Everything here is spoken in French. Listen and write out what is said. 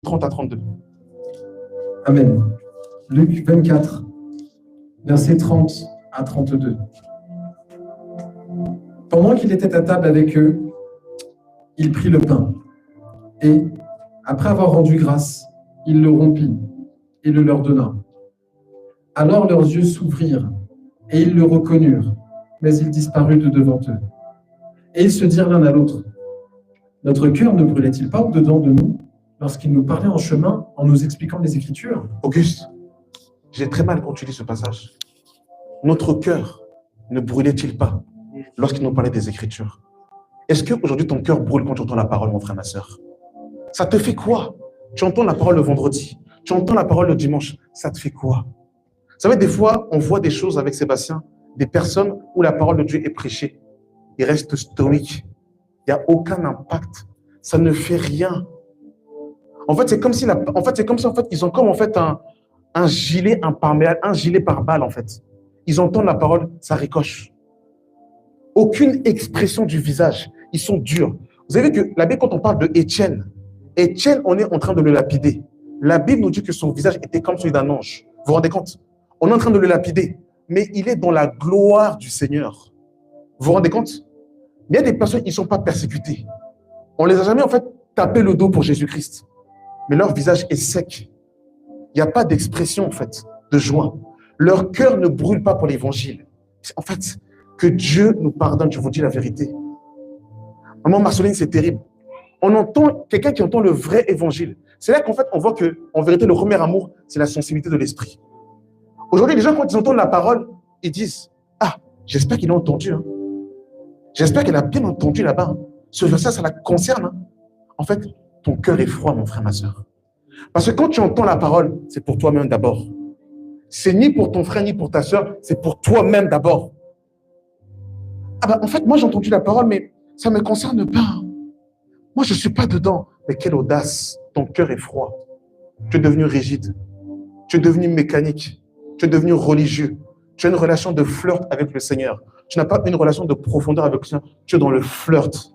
30 à 32. Amen. Luc 24, versets 30 à 32. Pendant qu'il était à table avec eux, il prit le pain et, après avoir rendu grâce, il le rompit et le leur donna. Alors leurs yeux s'ouvrirent et ils le reconnurent, mais il disparut de devant eux. Et ils se dirent l'un à l'autre, notre cœur ne brûlait-il pas au-dedans de nous lorsqu'il nous parlait en chemin en nous expliquant les Écritures? Auguste, j'ai très mal quand tu lis ce passage. Notre cœur ne brûlait-il pas lorsqu'il nous parlait des Écritures? Est-ce qu'aujourd'hui ton cœur brûle quand tu entends la parole, mon frère, ma soeur? Ça te fait quoi? Tu entends la parole le vendredi, tu entends la parole le dimanche, ça te fait quoi? Vous savez, des fois, on voit des choses avec Sébastien, des personnes où la parole de Dieu est prêchée. Ils restent stoïques. Il n'y a aucun impact. Ça ne fait rien. En fait, c'est comme si, ils ont comme un gilet imperméable, un gilet par balle, en fait. Ils entendent la parole, ça ricoche. Aucune expression du visage. Ils sont durs. Vous avez vu que la Bible, quand on parle de Étienne, on est en train de le lapider. La Bible nous dit que son visage était comme celui d'un ange. Vous vous rendez compte? On est en train de le lapider. Mais il est dans la gloire du Seigneur. Vous vous rendez compte? Il y a des personnes qui ne sont pas persécutées. On ne les a jamais, en fait, tapé le dos pour Jésus-Christ. Mais leur visage est sec. Il n'y a pas d'expression, en fait, de joie. Leur cœur ne brûle pas pour l'évangile. En fait, que Dieu nous pardonne, je vous dis la vérité. Maman Marceline, c'est terrible. On entend quelqu'un qui entend le vrai évangile. C'est là qu'en fait, on voit que, en vérité, le premier amour, c'est la sensibilité de l'esprit. Aujourd'hui, les gens, quand ils entendent la parole, ils disent, ah, j'espère qu'il a entendu. Hein. J'espère qu'elle a bien entendu là-bas. Hein. Ce verset, ça la concerne. Hein. En fait, ton cœur est froid, mon frère, ma soeur. Parce que quand tu entends la parole, c'est pour toi-même d'abord. C'est ni pour ton frère, ni pour ta soeur, c'est pour toi-même d'abord. Ah ben, en fait, moi, j'ai entendu la parole, mais ça ne me concerne pas. Hein. Moi, je ne suis pas dedans. Mais quelle audace. Ton cœur est froid. Tu es devenu rigide. Tu es devenu mécanique. Tu es devenu religieux. Tu as une relation de flirt avec le Seigneur. Tu n'as pas une relation de profondeur avec le Seigneur. Tu es dans le flirt.